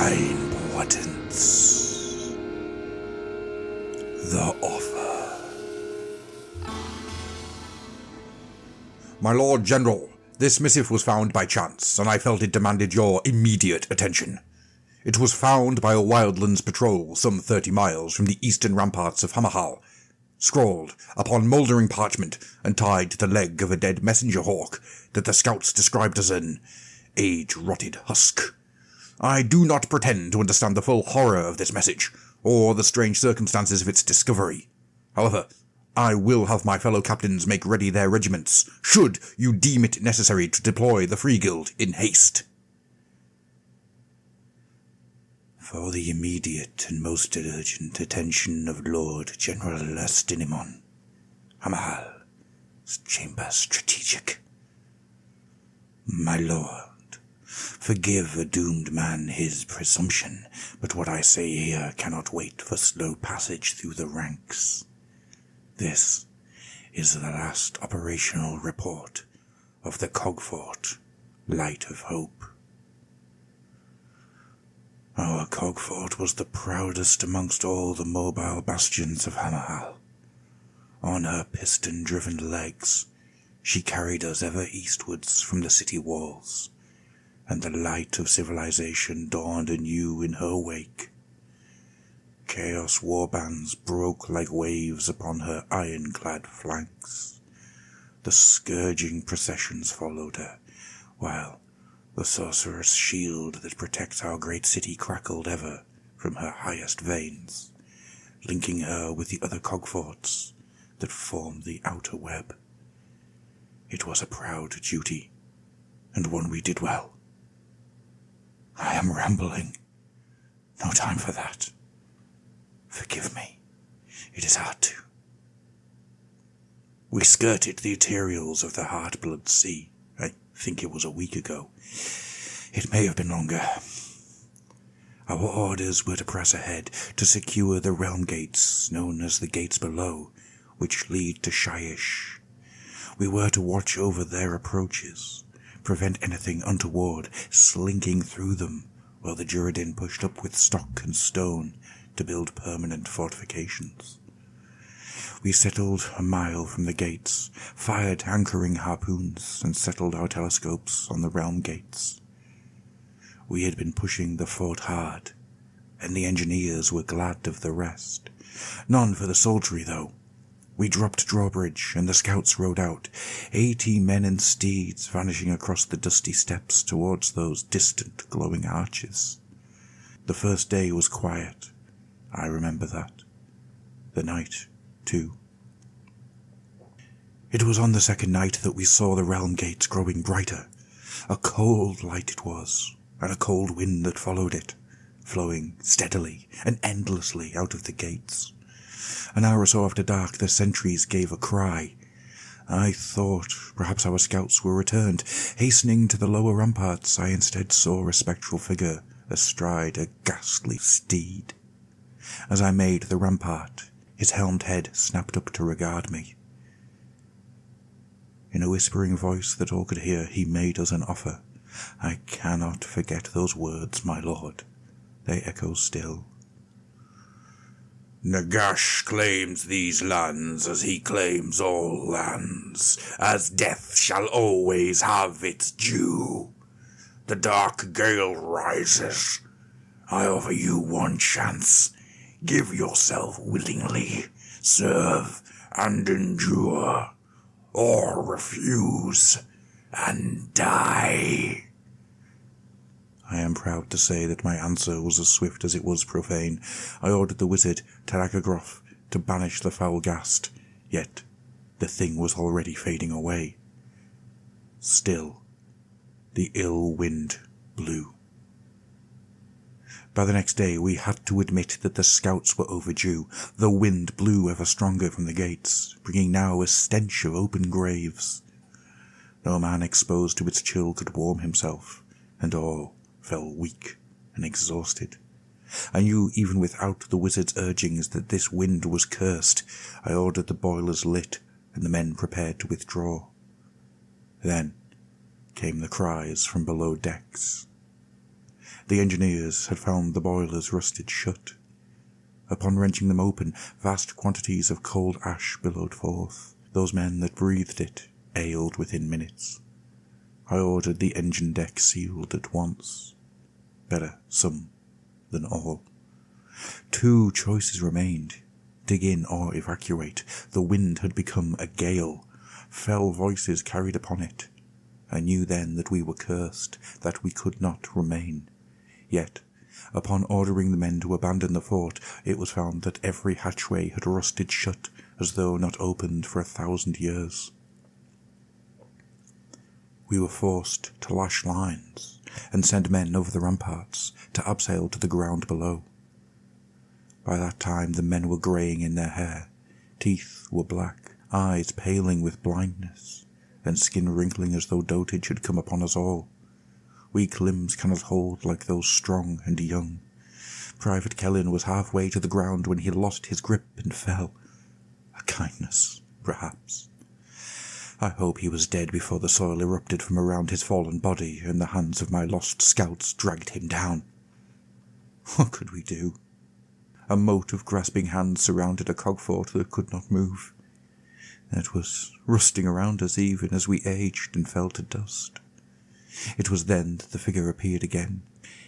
Malign Portents. The Offer. My Lord General, this missive was found by chance, and I felt it demanded your immediate attention. It was found by a wildlands patrol some 30 miles from the eastern ramparts of Hamahal, scrawled upon mouldering parchment and tied to the leg of a dead messenger hawk that the scouts described as an age-rotted husk. I do not pretend to understand the full horror of this message, or the strange circumstances of its discovery. However, I will have my fellow captains make ready their regiments, should you deem it necessary to deploy the Free Guild in haste. For the immediate and most urgent attention of Lord General Astinimon, Hamahal, Chamber Strategic. My lord, forgive a doomed man his presumption, but what I say here cannot wait for slow passage through the ranks. This is the last operational report of the Cogfort Light of Hope. Our Cogfort was the proudest amongst all the mobile bastions of Hamahal. On her piston-driven legs, she carried us ever eastwards from the city walls, and the light of civilization dawned anew in her wake. Chaos warbands broke like waves upon her ironclad flanks. The scourging processions followed her, while the sorcerer's shield that protects our great city crackled ever from her highest veins, linking her with the other cogforts that formed the outer web. It was a proud duty, and one we did well. I am rambling. No time for that. Forgive me. It is hard to. We skirted the arterials of the Heartblood Sea. I think it was a week ago. It may have been longer. Our orders were to press ahead to secure the realm gates, known as the Gates Below, which lead to Shyish. We were to watch over their approaches, prevent anything untoward slinking through them, while the Duradin pushed up with stock and stone to build permanent fortifications. We settled a mile from the gates, fired anchoring harpoons, and settled our telescopes on the realm gates. We had been pushing the fort hard, and the engineers were glad of the rest. None for the soldiery, though. We dropped drawbridge, and the scouts rode out, 80 men and steeds vanishing across the dusty steppes towards those distant glowing arches. The first day was quiet. I remember that. The night, too. It was on the second night that we saw the realm gates growing brighter. A cold light it was, and a cold wind that followed it, flowing steadily and endlessly out of the gates. An hour or so after dark, the sentries gave a cry. I thought perhaps our scouts were returned. Hastening to the lower ramparts, I instead saw a spectral figure astride a ghastly steed. As I made the rampart, his helmed head snapped up to regard me. In a whispering voice that all could hear, he made us an offer. I cannot forget those words, my lord. They echo still. Nagash claims these lands as he claims all lands, as death shall always have its due. The dark gale rises. I offer you one chance. Give yourself willingly, serve and endure, or refuse and die. I am proud to say that my answer was as swift as it was profane. I ordered the wizard, Tarakagroth, to banish the foul ghast, yet the thing was already fading away. Still, the ill wind blew. By the next day, we had to admit that the scouts were overdue. The wind blew ever stronger from the gates, bringing now a stench of open graves. No man exposed to its chill could warm himself, and all fell weak and exhausted. I knew even without the wizard's urgings that this wind was cursed. I ordered the boilers lit, and the men prepared to withdraw. Then came the cries from below decks. The engineers had found the boilers rusted shut. Upon wrenching them open, vast quantities of cold ash billowed forth. Those men that breathed it ailed within minutes. I ordered the engine deck sealed at once. Better some than all. 2 choices remained: dig in or evacuate. The wind had become a gale. Fell voices carried upon it. I knew then that we were cursed, that we could not remain. Yet, upon ordering the men to abandon the fort, it was found that every hatchway had rusted shut, as though not opened for 1,000 years. We were forced to lash lines and send men over the ramparts to abseil to the ground below. By that time the men were greying in their hair, teeth were black, eyes paling with blindness, and skin wrinkling as though dotage had come upon us all. Weak limbs cannot hold like those strong and young. Private Kellen was halfway to the ground when he lost his grip and fell. A kindness, perhaps. I hope he was dead before the soil erupted from around his fallen body and the hands of my lost scouts dragged him down. What could we do? A moat of grasping hands surrounded a cogfort that could not move. It was rusting around us even as we aged and fell to dust. It was then that the figure appeared again,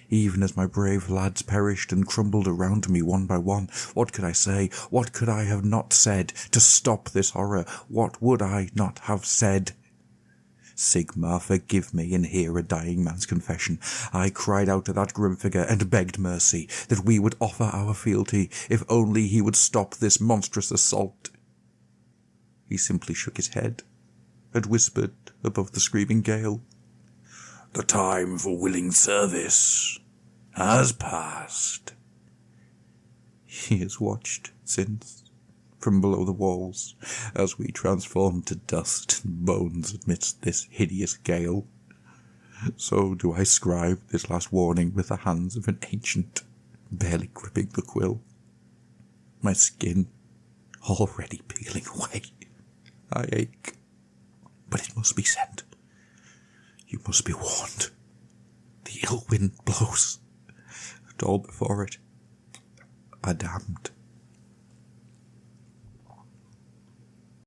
even as my brave lads perished and crumbled around me one by one. What could I say? What could I have not said to stop this horror? What would I not have said? Sigmar, forgive me, and hear a dying man's confession. I cried out to that grim figure and begged mercy, that we would offer our fealty, if only he would stop this monstrous assault. He simply shook his head and whispered above the screaming gale, "The time for willing service has passed." He has watched since, from below the walls, as we transformed to dust and bones amidst this hideous gale. So do I scribe this last warning with the hands of an ancient, barely gripping the quill. My skin already peeling away. I ache, but it must be said. You must be warned. The ill wind blows, and all before it are damned.